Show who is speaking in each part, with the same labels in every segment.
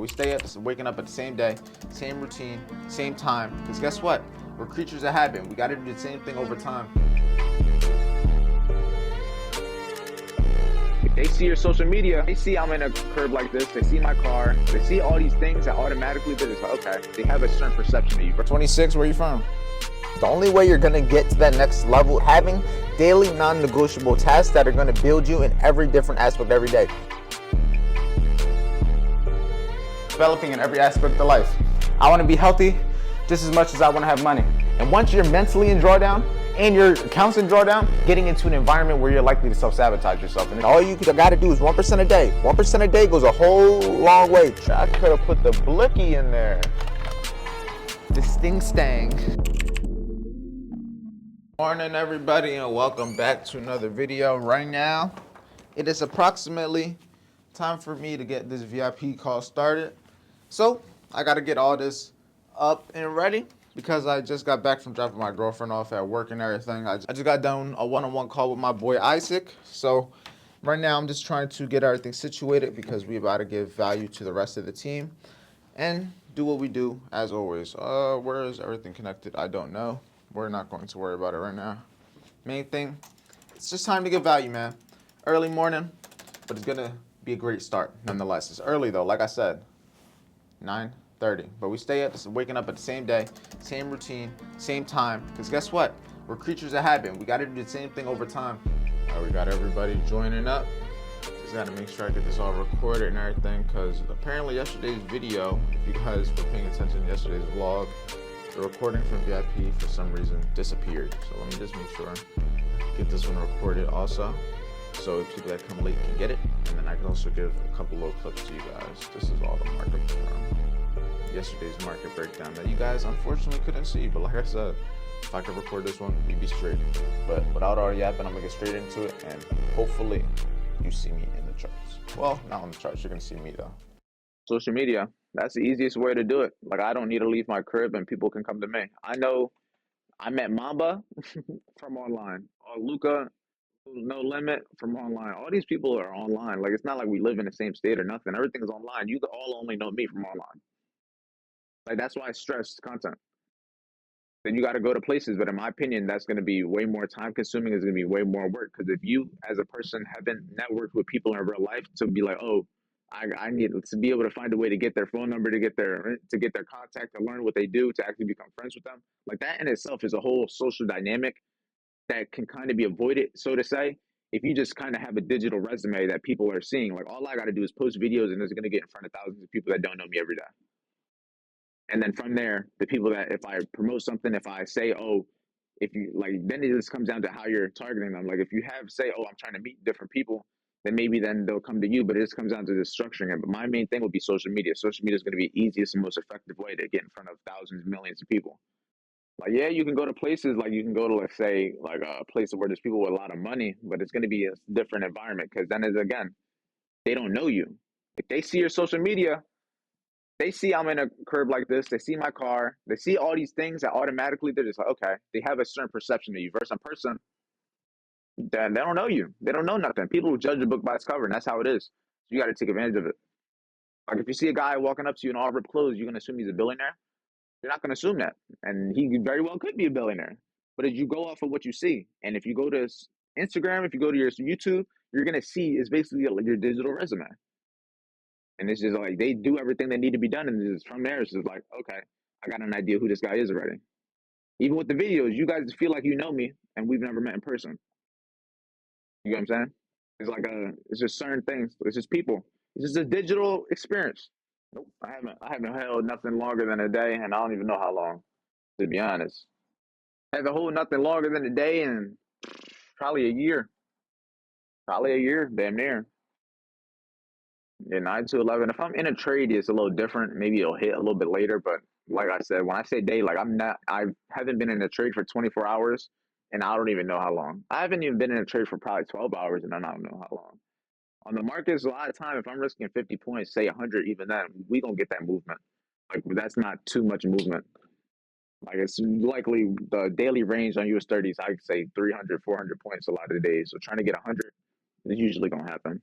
Speaker 1: We stay up, waking up at the same day, same routine, same time. Because guess what? We're creatures of habit. We got to do the same thing over time.
Speaker 2: If they see your social media, they see I'm in a curb like this, they see my car, they see all these things that automatically they're just like, okay, they have a certain perception of you.
Speaker 1: 26, where you from?
Speaker 3: The only way you're gonna get to that next level, having daily non-negotiable tasks that are gonna build you in every different aspect every day.
Speaker 1: Developing in every aspect of life. I want to be healthy just as much as I want to have money. And once you're mentally in drawdown and your account's in drawdown, getting into an environment where you're likely to self-sabotage yourself. And
Speaker 3: all you gotta do is 1% a day. 1% a day goes a whole long way. I could have put the blicky in there.
Speaker 1: The sting stang. Morning everybody, and welcome back to another video. Right now it is approximately time for me to get this VIP call started, so I got to get all this up and ready because I just got back from dropping my girlfriend off at work and everything. I just got done a one-on-one call with my boy Isaac, so right now I'm just trying to get everything situated because we about to give value to the rest of the team and do what we do as always. Where is everything connected? I don't know. We're not going to worry about it right now. Main thing, it's just time to give value, man. Early morning, but it's gonna be a great start nonetheless. It's early though, like I said, 9:30. But we stay up, waking up at the same day, same routine, same time. Because guess what? We're creatures of habit. We gotta do the same thing over time. All right, we got everybody joining up. Just gotta make sure I get this all recorded and everything, because apparently yesterday's video, if you guys were paying attention to yesterday's vlog, the recording from VIP for some reason disappeared. So let me just make sure I get this one recorded also, so people that come late can get it. And then I can also give a couple little clips to you guys. This is all the market from yesterday's market breakdown that you guys unfortunately couldn't see. But like I said, if I could record this one, we'd be straight. But without all yapping, I'm gonna get straight into it, and hopefully you see me in the charts. Well, not on the charts, you're gonna see me though.
Speaker 2: Social media, that's the easiest way to do it. Like, I don't need to leave my crib and people can come to me. I know I met Mamba from online, or Luca, No Limit from online. All these people are online. Like, it's not like we live in the same state or nothing. Everything is online. You all only know me from online. Like, that's why I stress content. Then you got to go to places, but in my opinion, that's going to be way more time consuming. It's going to be way more work, because if you as a person haven't networked with people in real life to be like, oh, I need to be able to find a way to get their phone number, to get their contact, to learn what they do, to actually become friends with them. Like, that in itself is a whole social dynamic that can kind of be avoided, so to say, if you just kind of have a digital resume that people are seeing. Like, all I got to do is post videos, and it's going to get in front of thousands of people that don't know me every day. And then from there, the people that, if I promote something, if I say, oh, if you like, then it just comes down to how you're targeting them. Like, if you have, say, oh, I'm trying to meet different people, then maybe then they'll come to you, but it just comes down to the structuring it. But my main thing would be social media. Social media is going to be the easiest and most effective way to get in front of thousands, millions of people. Like, yeah, you can go to places, like you can go to, let's say, like a place where there's people with a lot of money, but it's going to be a different environment, because then is, again, they don't know you. If they see your social media, they see I'm in a curb like this, they see my car, they see all these things that automatically they're just like, okay, they have a certain perception of you. Versus in person, then they don't know you. They don't know nothing. People will judge a book by its cover, and that's how it is. So you got to take advantage of it. Like, if you see a guy walking up to you in all ripped clothes, you're going to assume he's a billionaire? You're not going to assume that. And he very well could be a billionaire. But if you go off of what you see, and if you go to Instagram, if you go to your YouTube, you're going to see is basically your digital resume. And it's just like, they do everything that need to be done. And just from there, it's just like, okay, I got an idea who this guy is already. Even with the videos, you guys feel like you know me, and we've never met in person. You know what I'm saying? It's like it's just certain things. It's just people. It's just a digital experience. Nope, I haven't held nothing longer than a day, and I don't even know how long, to be honest. I haven't held nothing longer than a day, and probably a year. Probably a year, damn near. Yeah, 9 to 11. If I'm in a trade, it's a little different. Maybe it'll hit a little bit later. But like I said, when I say day, like I haven't been in a trade for 24 hours, and I don't even know how long. I haven't even been in a trade for probably 12 hours, and I don't know how long. On the markets, a lot of time, if I'm risking 50 points, say 100, even then, we gonna get that movement. Like, that's not too much movement. Like, it's likely the daily range on US 30s, I'd say 300, 400 points a lot of the days. So trying to get 100 is usually gonna happen.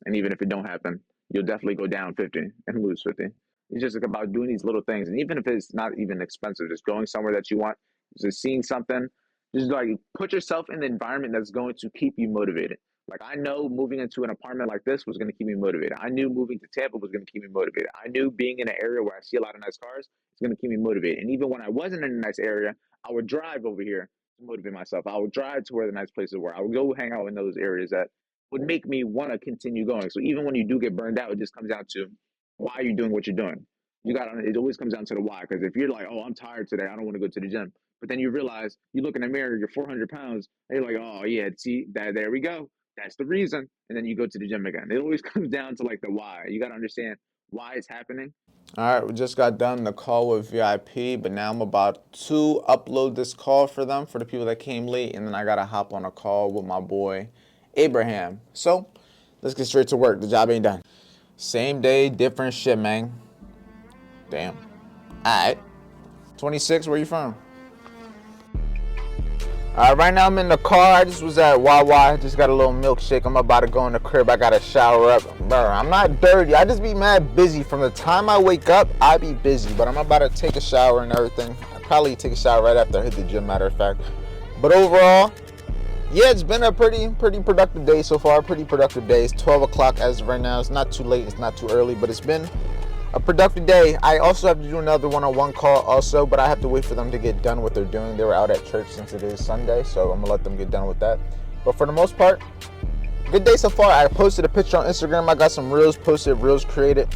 Speaker 2: And even if it don't happen, you'll definitely go down 50 and lose 50. It's just about doing these little things. And even if it's not even expensive, just going somewhere that you want, just seeing something, just like put yourself in the environment that's going to keep you motivated. Like I know moving into an apartment like this was going to keep me motivated. I knew moving to Tampa was going to keep me motivated. I knew being in an area where I see a lot of nice cars is going to keep me motivated. And even when I wasn't in a nice area, I would drive over here to motivate myself. I would drive to where the nice places were. I would go hang out in those areas that would make me want to continue going. So even when you do get burned out, it just comes down to why are you doing what you're doing. It always comes down to the why. Because if you're like, oh, I'm tired today, I don't want to go to the gym. But then you realize, you look in the mirror, you're 400 pounds, and you're like, oh yeah, see that, there we go. That's the reason. And then you go to the gym again. It always comes down to like the why. You got to understand why it's happening.
Speaker 1: All right, we just got done the call with VIP, but now I'm about to upload this call for them, for the people that came late, and then I gotta hop on a call with my boy, Abraham. So, let's get straight to work. The job ain't done. Same day, different shit, man. Damn. All right. 26, where you from? Right now I'm in the car. I just was at Wawa. I just got a little milkshake. I'm about to go in the crib. I gotta shower up. Bro, I'm not dirty. I just be mad busy. From the time I wake up, I be busy. But I'm about to take a shower and everything. I'll probably take a shower right after I hit the gym, matter of fact. But overall, yeah, it's been a pretty productive day so far. Pretty productive day. It's 12 o'clock as of right now. It's not too late. It's not too early. But it's been a productive day. I also have to do another one-on-one call also, but I have to wait for them to get done what they're doing. They were out at church since it is Sunday, so I'm gonna let them get done with that. But for the most part, good day so far. I posted a picture on Instagram. I got some reels posted, reels created.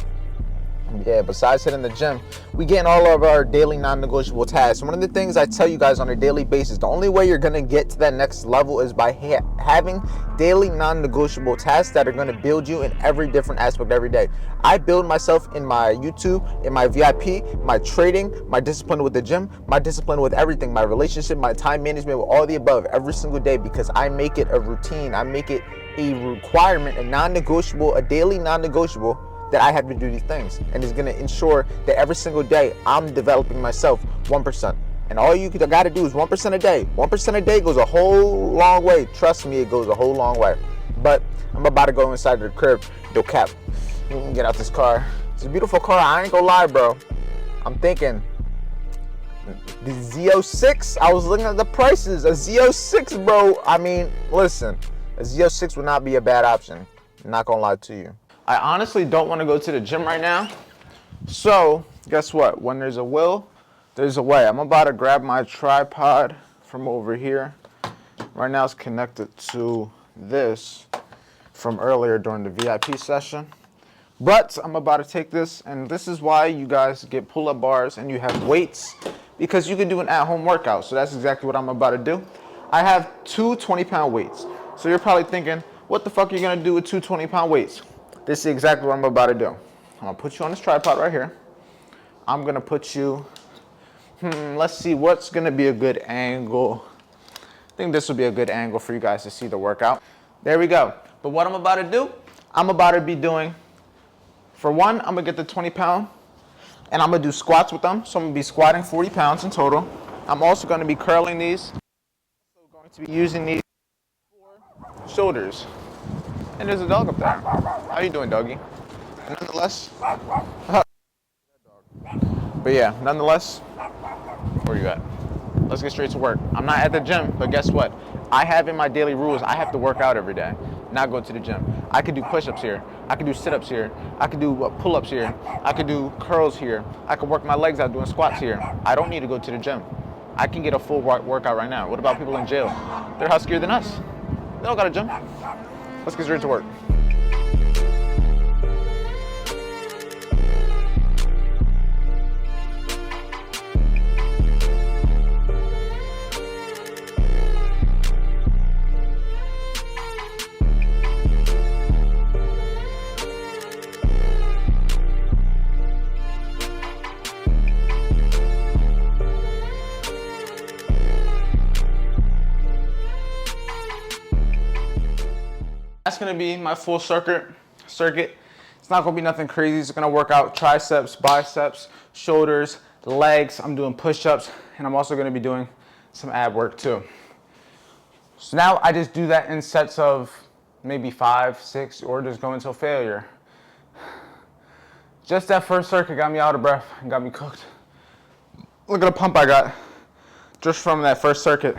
Speaker 1: Yeah, besides hitting the gym, we getting all of our daily non-negotiable tasks. One of the things I tell you guys on a daily basis, the only way you're going to get to that next level is by having daily non-negotiable tasks that are going to build you in every different aspect every day. I build myself in my YouTube, in my VIP, my trading, my discipline with the gym, my discipline with everything, my relationship, my time management, with all the above every single day, because I make it a routine. I make it a requirement, a non-negotiable, a daily non-negotiable, that I have to do these things, and it's gonna ensure that every single day I'm developing myself 1%. And all you gotta do is 1% a day. 1% a day goes a whole long way. Trust me, it goes a whole long way. But I'm about to go inside the crib. Yo, Cap, we can get out this car. It's a beautiful car. I ain't gonna lie, bro. I'm thinking the Z06. I was looking at the prices. A Z06, bro. I mean, listen, a Z06 would not be a bad option. I'm not gonna lie to you. I honestly don't want to go to the gym right now. So, guess what? When there's a will, there's a way. I'm about to grab my tripod from over here. Right now it's connected to this from earlier during the VIP session. But I'm about to take this, and this is why you guys get pull-up bars and you have weights, because you can do an at-home workout. So that's exactly what I'm about to do. I have two 20-pound weights. So you're probably thinking, what the fuck are you gonna do with two 20-pound weights? This is exactly what I'm about to do. I'm gonna put you on this tripod right here. I'm gonna put you, let's see what's gonna be a good angle. I think this will be a good angle for you guys to see the workout. There we go. But what I'm about to do, I'm about to be doing, for one, I'm gonna get the 20-pound, and I'm gonna do squats with them. So I'm gonna be squatting 40 pounds in total. I'm also gonna be curling these. I'm also going to be using these for shoulders. And there's a dog up there. How you doing, doggy? Nonetheless, but yeah, nonetheless, where you at? Let's get straight to work. I'm not at the gym, but guess what? I have in my daily rules, I have to work out every day, not go to the gym. I could do push-ups here. I could do sit-ups here. I could do pull-ups here. I could do curls here. I could work my legs out doing squats here. I don't need to go to the gym. I can get a full workout right now. What about people in jail? They're huskier than us. They don't got a gym. Let's get straight to work. That's gonna be my full circuit. It's not gonna be nothing crazy. It's gonna work out triceps, biceps, shoulders, legs. I'm doing push-ups, and I'm also gonna be doing some ab work too. So now I just do that in sets of maybe 5, 6, or just go until failure. Just that first circuit got me out of breath and got me cooked. Look at the pump I got just from that first circuit.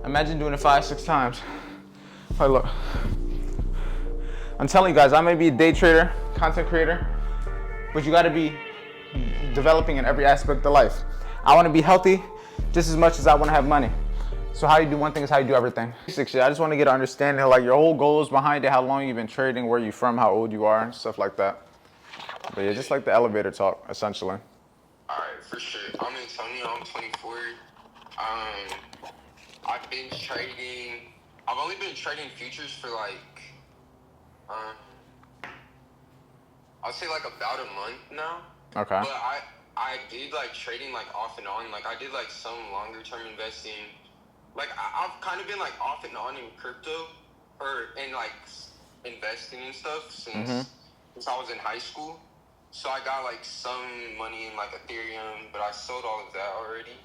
Speaker 1: Imagine doing it 5-6 times. Hey, look. I'm telling you guys, I may be a day trader, content creator, but you gotta be developing in every aspect of life. I wanna be healthy just as much as I wanna have money. So how you do one thing is how you do everything. Basically, I just wanna get an understanding of like your whole goals behind it, how long you've been trading, where you from, how old you are, and stuff like that. But yeah, just like the elevator talk, essentially.
Speaker 4: All right, for sure. I'm Antonio. I'm 24. I've been trading. I've only been trading futures for like, I'll say like about a month now.
Speaker 1: Okay.
Speaker 4: But I did like trading like off and on. Like I did like some longer term investing. Like I've kind of been like off and on in crypto and like investing and stuff since I was in high school. So I got like some money in like Ethereum, but I sold all of that already.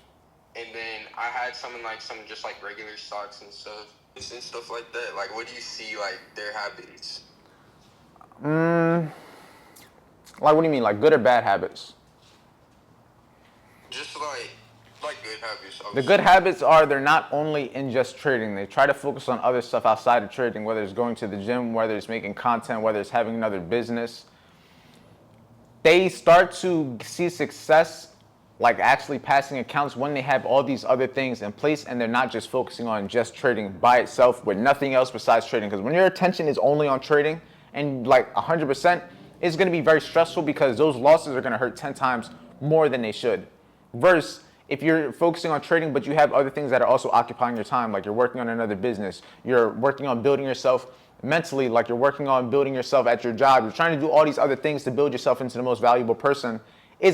Speaker 4: And then I had some in like some just like regular stocks and stuff like that. Like, what do you see like their habits?
Speaker 1: Like, what do you mean, like good or bad habits?
Speaker 4: Just like good habits.
Speaker 1: The good habits are they're not only in just trading. They try to focus on other stuff outside of trading, whether it's going to the gym, whether it's making content, whether it's having another business. They start to see success like actually passing accounts when they have all these other things in place and they're not just focusing on just trading by itself with nothing else besides trading. Because when your attention is only on trading and like 100%, it's going to be very stressful because those losses are going to hurt 10 times more than they should. Versus if you're focusing on trading but you have other things that are also occupying your time, like you're working on another business, you're working on building yourself mentally, like you're working on building yourself at your job, you're trying to do all these other things to build yourself into the most valuable person, you're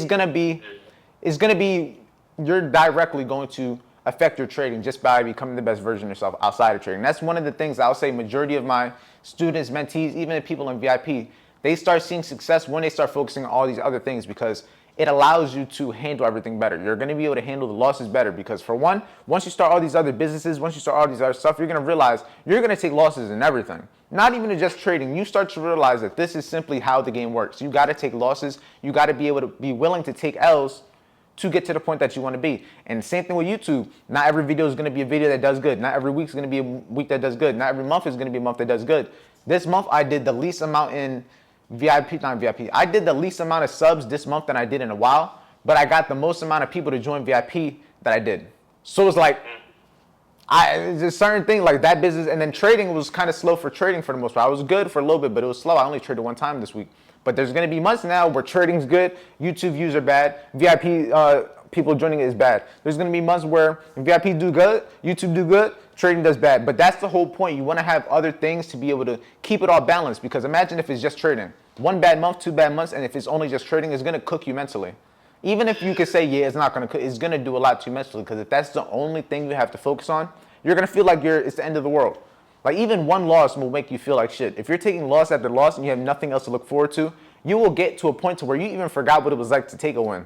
Speaker 1: directly going to affect your trading just by becoming the best version of yourself outside of trading. That's one of the things I'll say majority of my students, mentees, even the people in VIP, they start seeing success when they start focusing on all these other things because it allows you to handle everything better. You're going to be able to handle the losses better because for one, once you start all these other businesses, once you start all these other stuff, you're going to realize you're going to take losses in everything. Not even in just trading. You start to realize that this is simply how the game works. You got to take losses. You got to be able to be willing to take L's to get to the point that you want to be. And same thing with YouTube. Not every video is going to be a video that does good. Not every week is going to be a week that does good. Not every month is going to be a month that does good. This month I did the least amount in I did the least amount of subs this month than I did in a while, but I got the most amount of people to join VIP that I did. So it's like, it's a certain thing like that business, and then trading was kind of slow for trading for the most part. I was good for a little bit, but it was slow. I only traded one time this week. But there's going to be months now where trading's good, YouTube views are bad, VIP people joining is bad. There's going to be months where VIP do good, YouTube do good, trading does bad. But that's the whole point. You want to have other things to be able to keep it all balanced because imagine if it's just trading. One bad month, 2 bad months, and if it's only just trading, it's going to cook you mentally. Even if you could say, yeah, it's not going to cook, it's going to do a lot to you mentally because if that's the only thing you have to focus on, you're going to feel like it's the end of the world. Like even one loss will make you feel like shit. If you're taking loss after loss and you have nothing else to look forward to, you will get to a point to where you even forgot what it was like to take a win.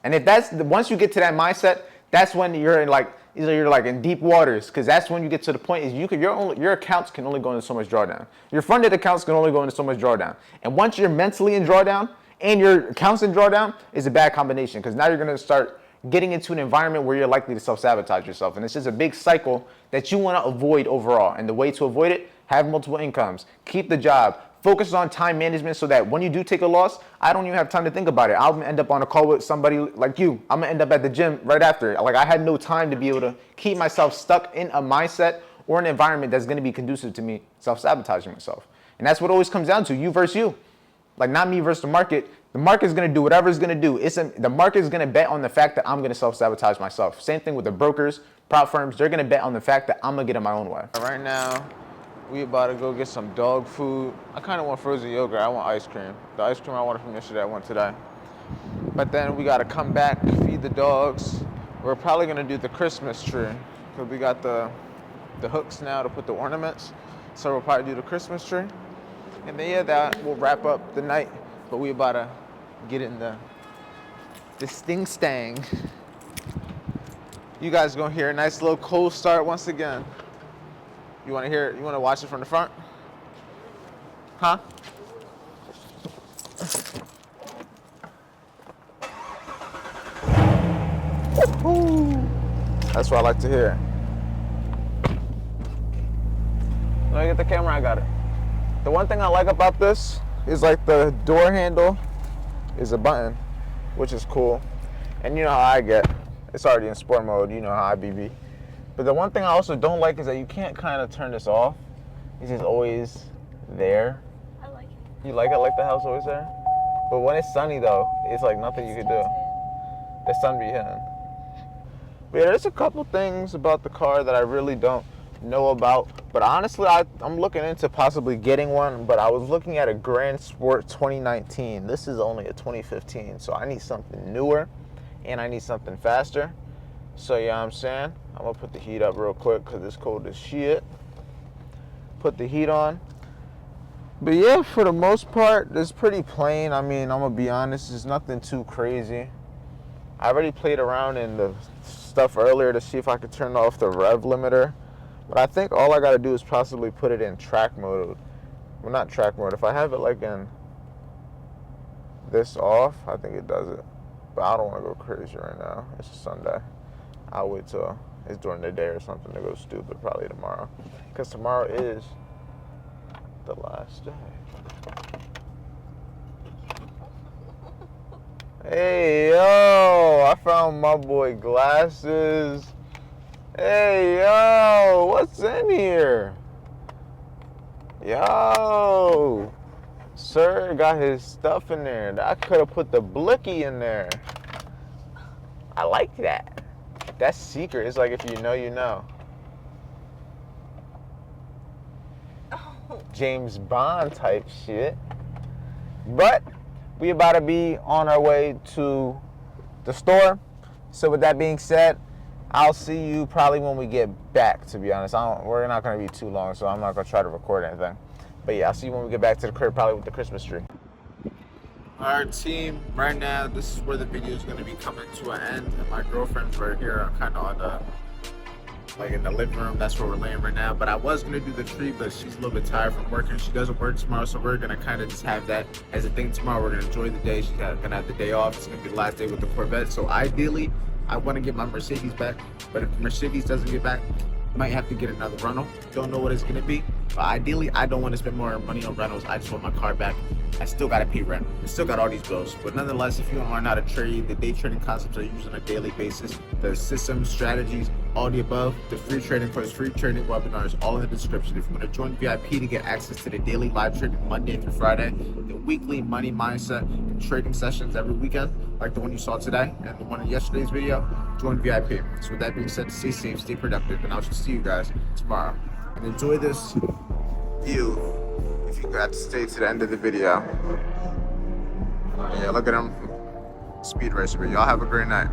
Speaker 1: And if once you get to that mindset, that's when you're in deep waters because that's when you get to the point is your accounts can only go into so much drawdown. Your funded accounts can only go into so much drawdown. And once you're mentally in drawdown and your accounts in drawdown, is a bad combination because now you're going to start getting into an environment where you're likely to self-sabotage yourself. And it's just a big cycle that you want to avoid overall. And the way to avoid it, have multiple incomes, keep the job, focus on time management so that when you do take a loss, I don't even have time to think about it. I'll end up on a call with somebody like you. I'm going to end up at the gym right after. Like I had no time to be able to keep myself stuck in a mindset or an environment that's going to be conducive to me self-sabotaging myself. And that's what it always comes down to, you versus you. Like not me versus the market. The market is going to do whatever it's going to do. The market is going to bet on the fact that I'm going to self-sabotage myself. Same thing with the brokers, prop firms. They're going to bet on the fact that I'm going to get in my own way. Right now, we about to go get some dog food. I kind of want frozen yogurt. I want ice cream. The ice cream I wanted from yesterday, I want today. But then we got to come back, feed the dogs. We're probably going to do the Christmas tree because we got the hooks now to put the ornaments. So we'll probably do the Christmas tree. And then, yeah, that will wrap up the night. But we about to get in the sting stang. You guys gonna hear a nice little cold start once again. You wanna hear it? You wanna watch it from the front? Huh? That's what I like to hear. Let me get the camera, I got it. The one thing I like about this is like the door handle is a button, which is cool. And you know how I get. It's already in sport mode, you know how I be. But the one thing I also don't like is that you can't kind of turn this off. It's just always there.
Speaker 5: I like it.
Speaker 1: You like it like the house always there? But when it's sunny though, it's like nothing you can do. The sun be hitting. But yeah, there's a couple things about the car that I really don't know about. But honestly, I'm looking into possibly getting one. But I was looking at a Grand Sport 2019. This is only a 2015. So I need something newer and I need something faster. So yeah, I'm saying, I'm gonna put the heat up real quick because it's cold as shit. Put the heat on. But yeah, for the most part, it's pretty plain. I mean, I'm gonna be honest, it's nothing too crazy. I already played around in the stuff earlier to see if I could turn off the rev limiter. But I think all I gotta do is possibly put it in track mode. Well, not track mode. If I have it like in this off, I think it does it. But I don't wanna go crazy right now. It's a Sunday. I'll wait till it's during the day or something to go stupid, probably tomorrow. Because tomorrow is the last day. Hey, yo, I found my boy glasses. Hey, yo, what's in here? Yo, sir got his stuff in there. I could have put the blicky in there. I like that. That's secret. It's like if you know, you know. James Bond type shit. But we about to be on our way to the store. So with that being said, I'll see you probably when we get back, to be honest. We're not going to be too long, so I'm not going to try to record anything. But yeah, I'll see you when we get back to the crib, probably with the Christmas tree. All right, team, right now, this is where the video is going to be coming to an end. And my girlfriend's right here, kind of on the, like in the living room. That's where we're laying right now. But I was going to do the tree, but she's a little bit tired from working. She doesn't work tomorrow, so we're going to kind of just have that as a thing tomorrow. We're going to enjoy the day. She's going to have the day off. It's going to be the last day with the Corvette. So ideally, I want to get my Mercedes back. But if the Mercedes doesn't get back, I might have to get another rental. Don't know what it's going to be. But ideally, I don't want to spend more money on rentals. I just want my car back. I still got to pay rent. I still got all these bills. But nonetheless, if you want to learn how to trade, the day trading concepts I use on a daily basis, the systems, strategies, all the above, the free trading course, free trading webinars, all in the description. If you want to join VIP to get access to the daily live trading Monday through Friday, the weekly money mindset and trading sessions every weekend, like the one you saw today and the one in yesterday's video, join VIP. So with that being said, stay safe, stay productive, and I'll see you guys tomorrow. And enjoy this view if you got to stay to the end of the video. Yeah, look at him, speed racer. But y'all have a great night.